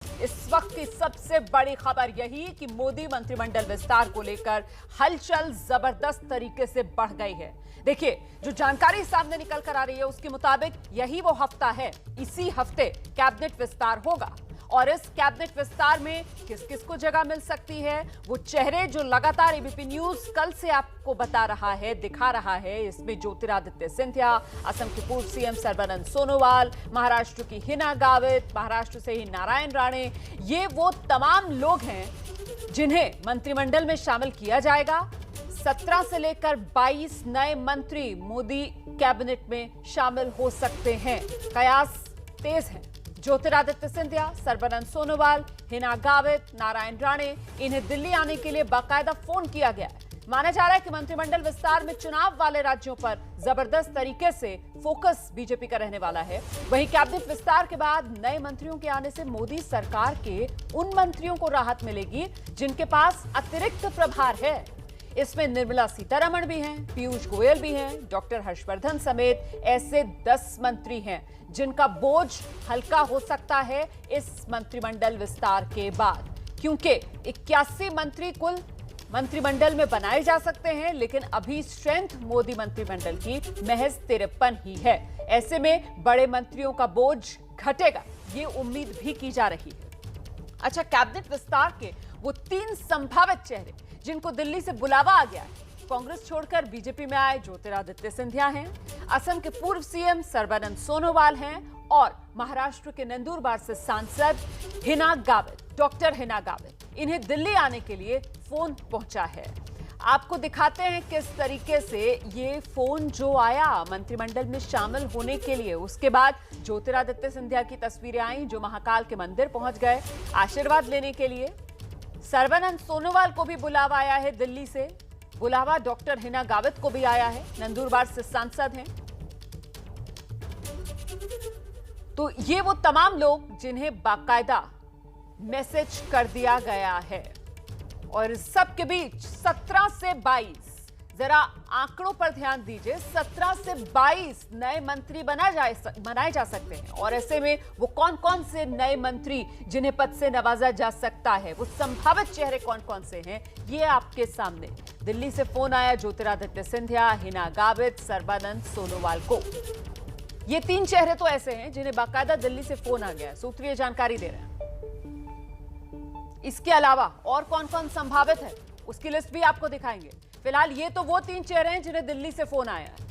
इस वक्त की सबसे बड़ी खबर यही कि मोदी मंत्रिमंडल विस्तार को लेकर हलचल जबरदस्त तरीके से बढ़ गई है। देखिए, जो जानकारी सामने निकल कर आ रही है उसके मुताबिक यही वो हफ्ता है, इसी हफ्ते कैबिनेट विस्तार होगा और इस कैबिनेट विस्तार में किस किस को जगह मिल सकती है, वो चेहरे जो लगातार एबीपी न्यूज कल से आपको बता रहा है, दिखा रहा है। इसमें ज्योतिरादित्य सिंधिया, असम के पूर्व सीएम सर्बानंद सोनोवाल, महाराष्ट्र की हिना गावित, महाराष्ट्र से ही नारायण राणे, ये वो तमाम लोग हैं जिन्हें मंत्रिमंडल में शामिल किया जाएगा। 17 से लेकर 22 नए मंत्री मोदी कैबिनेट में शामिल हो सकते हैं। कयास तेज है। ज्योतिरादित्य सिंधिया, सर्बानंद सोनोवाल, हिना गावित, नारायण राणे, इन्हें दिल्ली आने के लिए बाकायदा फोन किया गया है। माना जा रहा है कि मंत्रिमंडल विस्तार में चुनाव वाले राज्यों पर जबरदस्त तरीके से फोकस बीजेपी का रहने वाला है। वहीं कैबिनेट विस्तार के बाद नए मंत्रियों के आने से मोदी सरकार के उन मंत्रियों को राहत मिलेगी जिनके पास अतिरिक्त प्रभार है। इसमें निर्मला सीतारमण भी हैं, पीयूष गोयल भी हैं, डॉक्टर हर्षवर्धन समेत ऐसे 10 मंत्री हैं जिनका बोझ हल्का हो सकता है इस मंत्रिमंडल विस्तार के बाद, क्योंकि 81 मंत्री कुल मंत्रिमंडल में बनाए जा सकते हैं, लेकिन अभी स्ट्रेंथ मोदी मंत्रिमंडल की महज 53 ही है। ऐसे में बड़े मंत्रियों का बोझ घटेगा, ये उम्मीद भी की जा रही है। अच्छा, कैबिनेट विस्तार के वो 3 संभावित चेहरे जिनको दिल्ली से बुलावा आ गया है, कांग्रेस छोड़कर बीजेपी में आए ज्योतिरादित्य सिंधिया हैं, असम के पूर्व सीएम सर्बानंद सोनोवाल हैं और महाराष्ट्र के नंदुरबार से सांसद हिना गावित, डॉक्टर हिना गावित। इन्हें दिल्ली आने के लिए फोन पहुंचा है। आपको दिखाते हैं किस तरीके से ये फोन जो आया मंत्रिमंडल में शामिल होने के लिए। उसके बाद ज्योतिरादित्य सिंधिया की तस्वीरें आई जो महाकाल के मंदिर पहुंच गए आशीर्वाद लेने के लिए। सर्बानंद सोनोवाल को भी बुलावा आया है दिल्ली से, बुलावा डॉक्टर हिना गावित को भी आया है, नंदुरबार से सांसद हैं। तो ये वो तमाम लोग जिन्हें बाकायदा मैसेज कर दिया गया है। और सबके बीच 17 से 22, जरा आंकड़ों पर ध्यान दीजिए, 17 से 22 नए मंत्री बनाए जा सकते हैं। और ऐसे में वो कौन कौन से नए मंत्री जिन्हें पद से नवाजा जा सकता है, वो संभावित चेहरे कौन कौन से हैं, ये आपके सामने। दिल्ली से फोन आया ज्योतिरादित्य सिंधिया, हिना गावित, सर्बानंद सोनोवाल को। ये 3 चेहरे तो ऐसे हैं जिन्हें बाकायदा दिल्ली से फोन आ गया है, सूत्रीय जानकारी दे रहे हैं। इसके अलावा और कौन कौन संभावित है उसकी लिस्ट भी आपको दिखाएंगे। फिलहाल ये तो वो 3 चेहरे हैं जिन्हें दिल्ली से फोन आया है।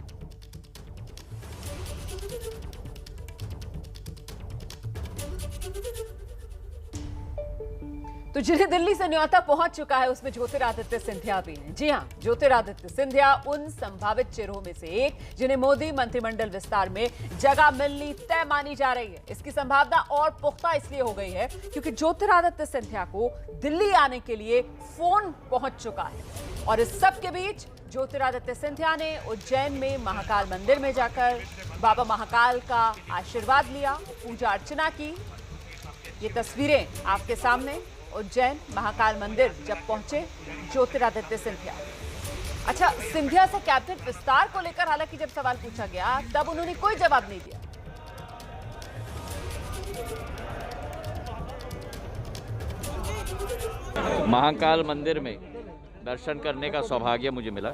तो जिन्हें दिल्ली से न्योता पहुंच चुका है उसमें ज्योतिरादित्य सिंधिया भी हैं। जी हां, ज्योतिरादित्य सिंधिया उन संभावित चेहरों में से एक जिन्हें मोदी मंत्रिमंडल विस्तार में जगह मिलनी तय मानी जा रही है। इसकी संभावना और पुख्ता इसलिए हो गई है क्योंकि ज्योतिरादित्य सिंधिया को दिल्ली आने के लिए फोन पहुंच चुका है। और इस सब के बीच ज्योतिरादित्य सिंधिया ने उज्जैन में महाकाल मंदिर में जाकर बाबा महाकाल का आशीर्वाद लिया, पूजा अर्चना की। ये तस्वीरें आपके सामने, उज्जैन महाकाल मंदिर जब पहुंचे ज्योतिरादित्य सिंधिया। अच्छा, सिंधिया से कैबिनेट विस्तार को लेकर हालांकि जब सवाल पूछा गया तब उन्होंने कोई जवाब नहीं दिया। महाकाल मंदिर में दर्शन करने का सौभाग्य मुझे मिला।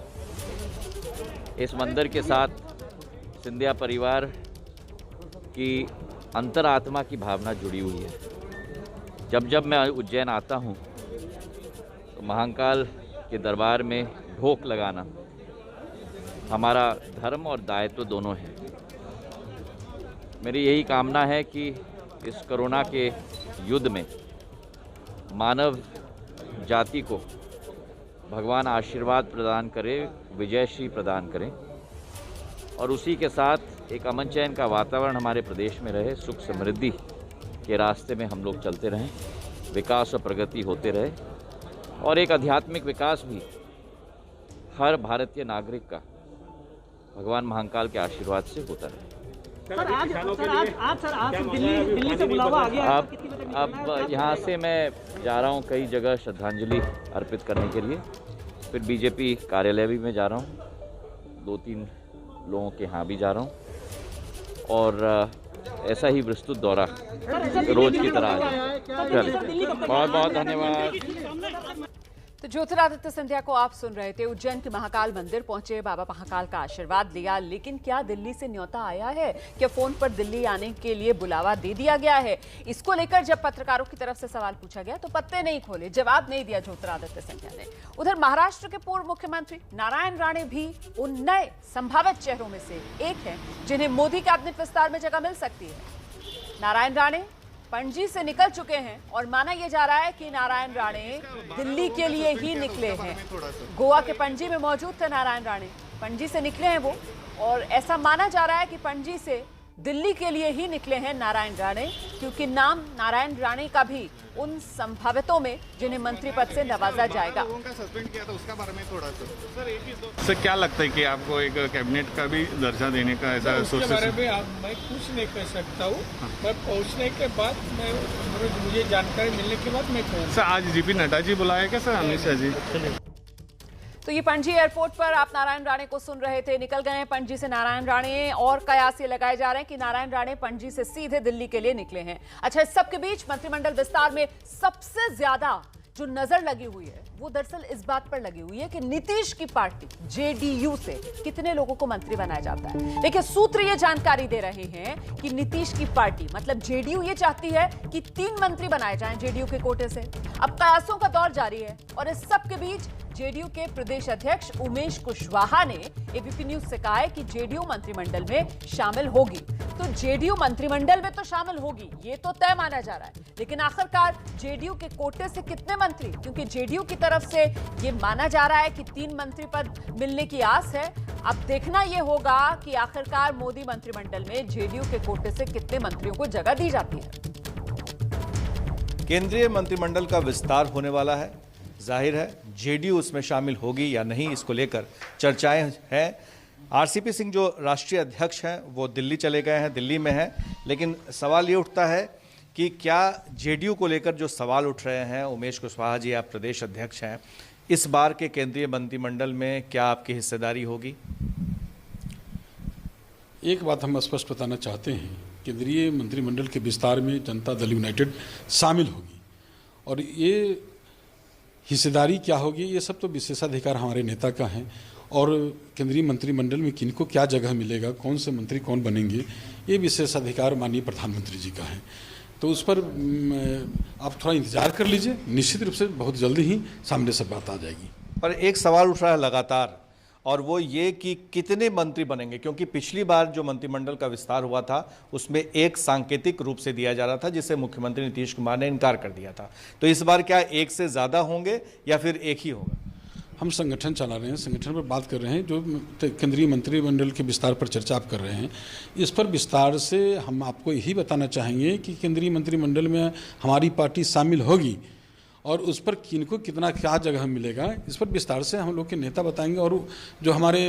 इस मंदिर के साथ सिंधिया परिवार की अंतरात्मा की भावना जुड़ी हुई है। जब जब मैं उज्जैन आता हूँ तो महाकाल के दरबार में ढोक लगाना हमारा धर्म और दायित्व दोनों है। मेरी यही कामना है कि इस कोरोना के युद्ध में मानव जाति को भगवान आशीर्वाद प्रदान करे, विजयश्री प्रदान करें और उसी के साथ एक अमन चैन का वातावरण हमारे प्रदेश में रहे, सुख समृद्धि के रास्ते में हम लोग चलते रहें, विकास और प्रगति होते रहे और एक आध्यात्मिक विकास भी हर भारतीय नागरिक का भगवान महाकाल के आशीर्वाद से होता रहे। आज दिल्ली से बुलावा आ गया। अब यहाँ से मैं जा रहा हूँ कई जगह श्रद्धांजलि अर्पित करने के लिए, फिर बीजेपी कार्यालय भी मैं जा रहा हूँ, 2-3 लोगों के यहाँ भी जा रहा हूँ और ऐसा ही विस्तृत दौरा रोज की तरह आज। चलिए, बहुत बहुत धन्यवाद। तो ज्योतिरादित्य सिंधिया को आप सुन रहे थे। उज्जैन के महाकाल मंदिर पहुंचे, बाबा महाकाल का आशीर्वाद लिया, लेकिन क्या दिल्ली से न्योता आया है? क्या फोन पर दिल्ली आने के लिए बुलावा दे दिया गया है? इसको लेकर जब पत्रकारों की तरफ से सवाल पूछा गया तो पत्ते नहीं खोले, जवाब नहीं दिया ज्योतिरादित्य सिंधिया ने। उधर महाराष्ट्र के पूर्व मुख्यमंत्री नारायण राणे भी उन नए संभावित चेहरों में से एक हैं जिन्हें मोदी कैबिनेट विस्तार में जगह मिल सकती है। नारायण राणे पणजी से निकल चुके हैं और माना यह जा रहा है कि नारायण राणे दिल्ली के लिए ही निकले हैं। गोवा के पणजी में मौजूद थे नारायण राणे, पणजी से निकले हैं वो, और ऐसा माना जा रहा है कि पणजी से दिल्ली के लिए ही निकले हैं नारायण राणे, क्योंकि नाम नारायण राणे का भी उन संभावितों में जिन्हें मंत्री पद से नवाजा जाएगा। सस्पेंड किया था उसका बारे में थोड़ा सर क्या लगता है कि आपको एक कैबिनेट का भी दर्जा देने का ऐसा उसके बारे में मैं कुछ नहीं कह सकता हूँ। मैं पहुँचने के बाद मुझे जानकारी मिलने के बाद मैं कहूँगा। सर आज जेपी नड्डा जी बुलाया क्या सर अमित शाह जी? तो ये पणजी एयरपोर्ट पर आप नारायण राणे को सुन रहे थे, निकल गए हैं पणजी से नारायण राणे, और कयास ये लगाए जा रहे हैं कि नारायण राणे पणजी से सीधे दिल्ली के लिए निकले हैं। अच्छा, इस सब के बीच मंत्रिमंडल विस्तार में सबसे ज्यादा जो नजर लगी हुई है वो दरअसल इस बात पर लगी हुई है कि नीतीश की पार्टी जेडीयू से कितने लोगों को मंत्री बनाया जाता है। देखिए, सूत्र ये जानकारी दे रहे हैं कि नीतीश की पार्टी मतलब जेडीयू ये चाहती है कि 3 मंत्री बनाए जाएं जेडीयू के कोटे से। अब कयासों का दौर जारी है और इस सब के बीच जेडीयू के प्रदेश अध्यक्ष उमेश कुशवाहा ने एबीपी न्यूज से कहा है कि जेडीयू मंत्रिमंडल में शामिल होगी। तो जेडीयू मंत्रिमंडल में तो शामिल होगी, ये तो तय माना जा रहा है, लेकिन आखिरकार जेडीयू के कोटे से कितने मंत्री, क्योंकि जेडीयू की तरफ से ये माना जा रहा है कि 3 मंत्री पद मिलने की आस है। अब देखना यह होगा कि आखिरकार मोदी मंत्रिमंडल में जेडीयू के कोटे से कितने मंत्रियों को जगह दी जाती है। केंद्रीय मंत्रिमंडल का विस्तार होने वाला है, जाहिर है जेडीयू उसमें शामिल होगी या नहीं, इसको लेकर चर्चाएं हैं। आरसीपी सिंह जो राष्ट्रीय अध्यक्ष हैं वो दिल्ली चले गए हैं, दिल्ली में हैं, लेकिन सवाल ये उठता है कि क्या जेडीयू को लेकर जो सवाल उठ रहे हैं, उमेश कुशवाहा जी आप प्रदेश अध्यक्ष हैं, इस बार के केंद्रीय मंत्रिमंडल में क्या आपकी हिस्सेदारी होगी? एक बात हम स्पष्ट बताना चाहते हैं, केंद्रीय मंत्रिमंडल के विस्तार में जनता दल यूनाइटेड शामिल होगी, और ये हिस्सेदारी क्या होगी ये सब तो विशेषाधिकार हमारे नेता का है, और केंद्रीय मंत्रिमंडल में किनको क्या जगह मिलेगा, कौन से मंत्री कौन बनेंगे, ये विशेषाधिकार माननीय प्रधानमंत्री जी का है। तो उस पर आप थोड़ा इंतजार कर लीजिए, निश्चित रूप से बहुत जल्दी ही सामने से बात आ जाएगी। पर एक सवाल उठ रहा है लगातार, और वो ये कि कितने मंत्री बनेंगे, क्योंकि पिछली बार जो मंत्रिमंडल का विस्तार हुआ था उसमें एक सांकेतिक रूप से दिया जा रहा था जिसे मुख्यमंत्री नीतीश कुमार ने इनकार कर दिया था। तो इस बार क्या एक से ज़्यादा होंगे या फिर एक ही होगा? हम संगठन चला रहे हैं, संगठन पर बात कर रहे हैं। जो केंद्रीय मंत्रिमंडल के विस्तार पर चर्चा आप कर रहे हैं, इस पर विस्तार से हम आपको यही बताना चाहेंगे कि केंद्रीय मंत्रिमंडल में हमारी पार्टी शामिल होगी, और उस पर किनको कितना क्या जगह मिलेगा इस पर विस्तार से हम लोग के नेता बताएंगे, और जो हमारे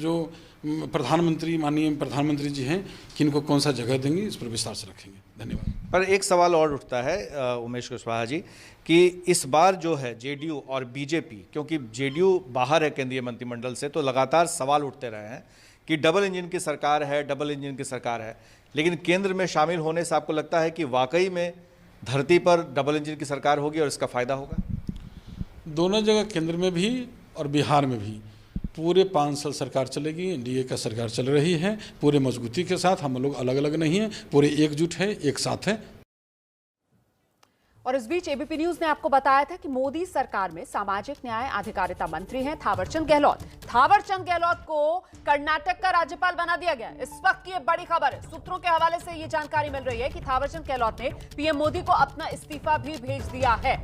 जो प्रधानमंत्री माननीय प्रधानमंत्री जी हैं किनको कौन सा जगह देंगे इस पर विस्तार से रखेंगे। धन्यवाद। पर एक सवाल और उठता है उमेश कुशवाहा जी कि इस बार जो है जेडीयू और बीजेपी, क्योंकि जेडीयू बाहर है केंद्रीय मंत्रिमंडल से, तो लगातार सवाल उठते रहे हैं कि डबल इंजन की सरकार है, डबल इंजन की सरकार है, लेकिन केंद्र में शामिल होने से आपको लगता है कि वाकई में धरती पर डबल इंजन की सरकार होगी और इसका फायदा होगा? दोनों जगह केंद्र में भी और बिहार में भी पूरे 5 साल सरकार चलेगी, एनडीए का सरकार चल रही है पूरे मजबूती के साथ। हम लोग अलग अलग नहीं हैं, पूरे एकजुट है, एक साथ हैं। और इस बीच एबीपी न्यूज ने आपको बताया था कि मोदी सरकार में सामाजिक न्याय अधिकारिता मंत्री हैं थावरचंद गहलोत। थावरचंद गहलोत को कर्नाटक का राज्यपाल बना दिया गया। इस वक्त की ये बड़ी खबर है, सूत्रों के हवाले से ये जानकारी मिल रही है कि थावरचंद गहलोत ने पीएम मोदी को अपना इस्तीफा भी भेज दिया है।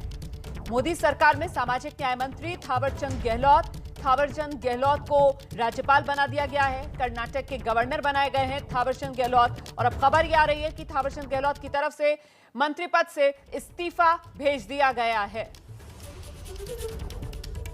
मोदी सरकार में सामाजिक न्याय मंत्री थावरचंद गहलोत को राज्यपाल बना दिया गया है। कर्नाटक के गवर्नर बनाए गए हैं थावरचंद गहलोत, और अब खबर यह आ रही है कि थावरचंद गहलोत की तरफ से मंत्री पद से इस्तीफा भेज दिया गया है।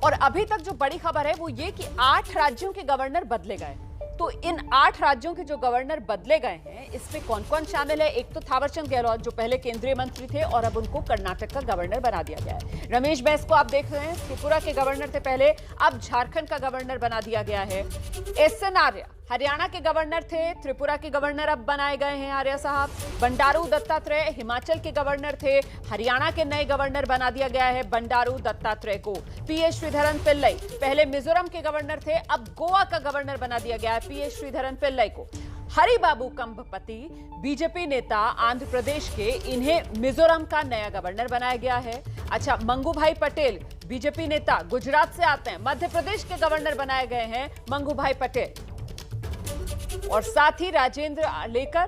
और अभी तक जो बड़ी खबर है वो ये कि 8 राज्यों के गवर्नर बदले गए। तो इन 8 राज्यों के जो गवर्नर बदले गए हैं इसमें कौन कौन शामिल है? एक तो थावरचंद गहलोत जो पहले केंद्रीय मंत्री थे और अब उनको कर्नाटक का गवर्नर बना दिया गया है। रमेश बैस को आप देख रहे हैं, त्रिपुरा के गवर्नर थे पहले, अब झारखंड का गवर्नर बना दिया गया है। एसएन आर्या हरियाणा के गवर्नर थे, त्रिपुरा के गवर्नर अब बनाए गए हैं आर्य साहब। बंडारू दत्तात्रेय हिमाचल के गवर्नर थे, हरियाणा के नए गवर्नर बना दिया गया है बंडारू दत्तात्रेय को। पीएस श्रीधरन पिल्लई पहले मिजोरम के गवर्नर थे, अब गोवा का गवर्नर बना दिया गया है पीएस श्रीधरन पिल्लई को। हरिबाबू कंभपति बीजेपी नेता आंध्र प्रदेश के, इन्हें मिजोरम का नया गवर्नर बनाया गया है। अच्छा, मंगूभाई पटेल बीजेपी नेता गुजरात से आते हैं, मध्य प्रदेश के गवर्नर बनाए गए हैं मंगूभाई पटेल। और साथ ही राजेंद्र लेकर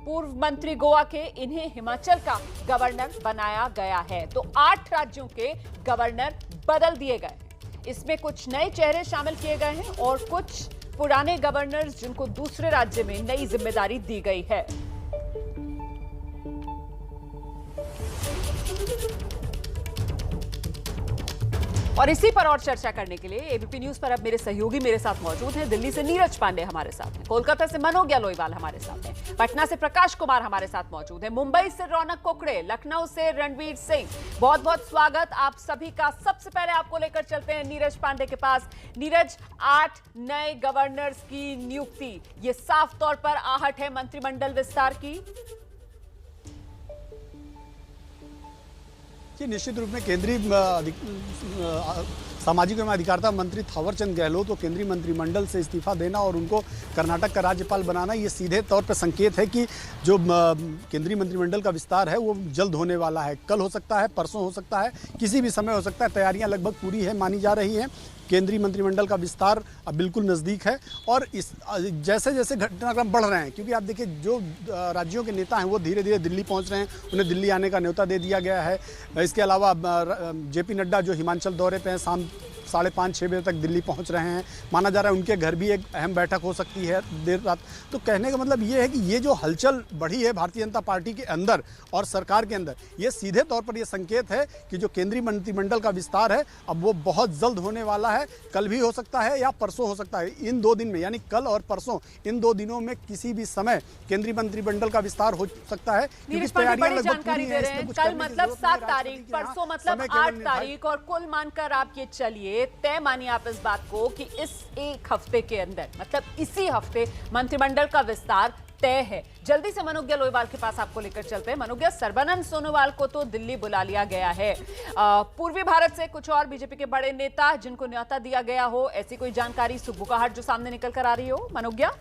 पूर्व मंत्री गोवा के, इन्हें हिमाचल का गवर्नर बनाया गया है। तो 8 राज्यों के गवर्नर बदल दिए गए। इसमें कुछ नए चेहरे शामिल किए गए हैं और कुछ पुराने गवर्नर्स जिनको दूसरे राज्य में नई जिम्मेदारी दी गई है। और इसी पर और चर्चा करने के लिए एबीपी न्यूज पर अब मेरे सहयोगी मेरे साथ मौजूद हैं। दिल्ली से नीरज पांडे हमारे साथ हैं, कोलकाता से मनोज्ञा लोईवाल हमारे साथ हैं, पटना से प्रकाश कुमार हमारे साथ मौजूद है, मुंबई से रौनक कोकड़े, लखनऊ से रणवीर सिंह। बहुत बहुत स्वागत आप सभी का। सबसे पहले आपको लेकर चलते हैं नीरज पांडे के पास। नीरज, 8 नए गवर्नर्स की नियुक्ति, ये साफ तौर पर आहट है मंत्रिमंडल विस्तार की। कि निश्चित रूप में केंद्रीय सामाजिक एवं अधिकारिता मंत्री थावरचंद गहलोत को केंद्रीय मंत्रिमंडल से इस्तीफा देना और उनको कर्नाटक का राज्यपाल बनाना, ये सीधे तौर पर संकेत है कि जो केंद्रीय मंत्रिमंडल का विस्तार है वो जल्द होने वाला है। कल हो सकता है, परसों हो सकता है, किसी भी समय हो सकता है। तैयारियां लगभग पूरी है मानी जा रही हैं। केंद्रीय मंत्रिमंडल का विस्तार अब बिल्कुल नज़दीक है और इस जैसे जैसे घटनाक्रम बढ़ रहे हैं, क्योंकि आप देखिए जो राज्यों के नेता हैं वो धीरे धीरे दिल्ली पहुंच रहे हैं, उन्हें दिल्ली आने का न्योता दे दिया गया है। इसके अलावा जेपी नड्डा जो हिमाचल दौरे पे हैं, शाम 5:30-6 बजे तक दिल्ली पहुंच रहे हैं। माना जा रहा है उनके घर भी एक अहम बैठक हो सकती है देर रात। तो कहने का मतलब ये है कि ये जो हलचल बढ़ी है भारतीय जनता पार्टी के अंदर और सरकार के अंदर, ये सीधे तौर पर ये संकेत है कि जो केंद्रीय मंत्रिमंडल का विस्तार है अब वो बहुत जल्द होने वाला है। कल भी हो सकता है या परसों हो सकता है। इन 2 दिन में, यानी कल और परसों, इन 2 दिनों में किसी भी समय केंद्रीय मंत्रिमंडल का विस्तार हो सकता है। बड़ी जानकारी दे रहे हैं। कल मतलब 7 तारीख, परसों मतलब 8 तारीख, और कुल मानकर आप ये चलिए, तय मानिए आप इस बात को कि इस एक हफ्ते के अंदर, मतलब इसी हफ्ते मंत्रिमंडल का विस्तार तय है। जल्दी से मनोज्ञा लोईवाल के पास आपको लेकर चलते हैं। मनोज्ञा, सर्बानंद सोनोवाल को तो दिल्ली बुला लिया गया है। पूर्वी भारत से कुछ और बीजेपी के बड़े नेता जिनको न्योता दिया गया हो, ऐसी कोई जानकारी सुबुगाहट जो सामने निकल कर आ रही हो मनोज्ञा?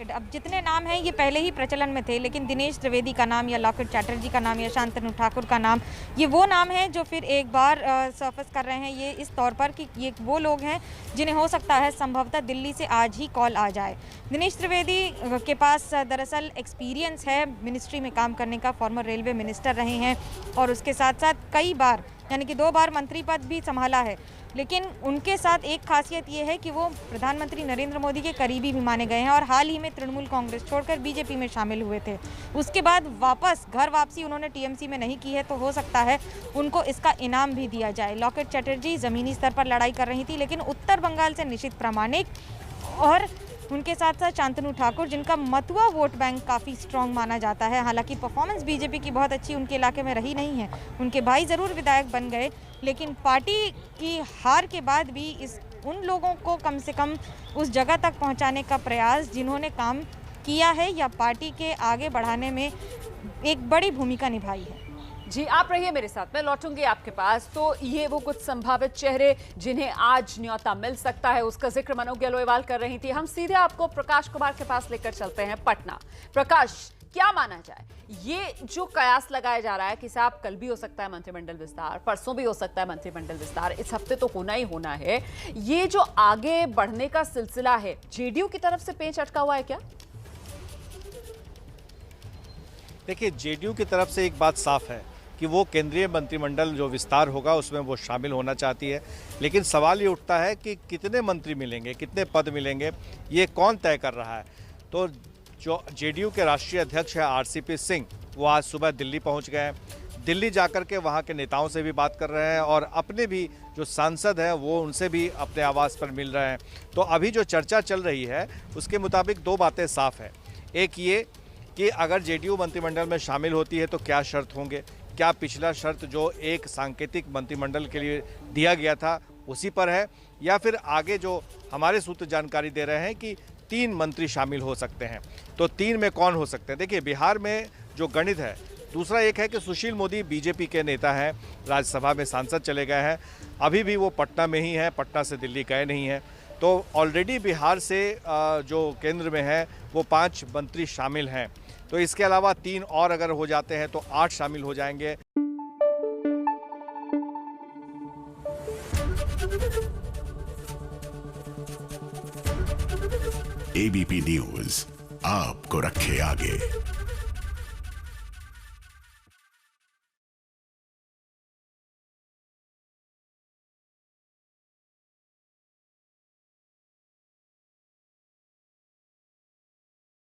अब जितने नाम हैं ये पहले ही प्रचलन में थे, लेकिन दिनेश त्रिवेदी का नाम या लॉकेट चैटर्जी का नाम या शांतनु ठाकुर का नाम, ये वो नाम है जो फिर एक बार सरफेस कर रहे हैं। ये इस तौर पर कि ये वो लोग हैं जिन्हें हो सकता है संभवतः दिल्ली से आज ही कॉल आ जाए। दिनेश त्रिवेदी के पास दरअसल एक्सपीरियंस है मिनिस्ट्री में काम करने का, फॉर्मर रेलवे मिनिस्टर रहे हैं और उसके साथ साथ कई बार, यानी कि 2 बार मंत्री पद भी संभाला है। लेकिन उनके साथ एक खासियत ये है कि वो प्रधानमंत्री नरेंद्र मोदी के करीबी भी माने गए हैं और हाल ही में तृणमूल कांग्रेस छोड़कर बीजेपी में शामिल हुए थे। उसके बाद घर वापसी उन्होंने टीएमसी में नहीं की है, तो हो सकता है उनको इसका इनाम भी दिया जाए। लॉकेट चैटर्जी ज़मीनी स्तर पर लड़ाई कर रही थी, लेकिन उत्तर बंगाल से निशित प्रामाणिक और उनके साथ साथ शांतनु ठाकुर, जिनका मथुआ वोट बैंक काफ़ी स्ट्रांग माना जाता है। हालांकि परफॉर्मेंस बीजेपी की बहुत अच्छी उनके इलाके में रही नहीं है। उनके भाई ज़रूर विधायक बन गए, लेकिन पार्टी की हार के बाद भी उन लोगों को कम से कम उस जगह तक पहुंचाने का प्रयास जिन्होंने काम किया है या पार्टी के आगे बढ़ाने में एक बड़ी भूमिका निभाई है। जी, आप रहिए मेरे साथ, मैं लौटूंगी आपके पास। तो ये वो कुछ संभावित चेहरे जिन्हें आज न्योता मिल सकता है, उसका जिक्र मनोज्ञा लोईवाल कर रही थी। हम सीधे आपको प्रकाश कुमार के पास लेकर चलते हैं पटना। प्रकाश, क्या माना जाए, ये जो कयास लगाया जा रहा है कि साहब कल भी हो सकता है मंत्रिमंडल विस्तार, परसों भी हो सकता है मंत्रिमंडल विस्तार, इस हफ्ते तो होना ही होना है, ये जो आगे बढ़ने का सिलसिला है, जेडीयू की तरफ से पेंच अटका हुआ है क्या? देखिए, जेडीयू की तरफ से एक बात साफ है कि वो केंद्रीय मंत्रिमंडल जो विस्तार होगा उसमें वो शामिल होना चाहती है, लेकिन सवाल ये उठता है कि कितने मंत्री मिलेंगे, कितने पद मिलेंगे, ये कौन तय कर रहा है। तो जो जेडीयू के राष्ट्रीय अध्यक्ष है आरसीपी सिंह, वो आज सुबह दिल्ली पहुंच गए हैं। दिल्ली जाकर के वहाँ के नेताओं से भी बात कर रहे हैं और अपने भी जो सांसद हैं वो उनसे भी अपने आवास पर मिल रहे हैं। तो अभी जो चर्चा चल रही है उसके मुताबिक 2 बातें साफ है। एक ये कि अगर जेडीयू मंत्रिमंडल में शामिल होती है तो क्या शर्त होंगे, क्या पिछला शर्त जो एक सांकेतिक मंत्रिमंडल के लिए दिया गया था उसी पर है, या फिर आगे जो हमारे सूत्र जानकारी दे रहे हैं कि 3 मंत्री शामिल हो सकते हैं। तो 3 में कौन हो सकते हैं? देखिए, बिहार में जो गणित है, दूसरा एक है कि सुशील मोदी बीजेपी के नेता हैं, राज्यसभा में सांसद चले गए हैं, अभी भी वो पटना में ही हैं, पटना से दिल्ली गए नहीं हैं। तो ऑलरेडी बिहार से जो केंद्र में है वो 5 मंत्री शामिल हैं। तो इसके अलावा 3 और अगर हो जाते हैं तो 8 शामिल हो जाएंगे। एबीपी न्यूज आपको रखे आगे।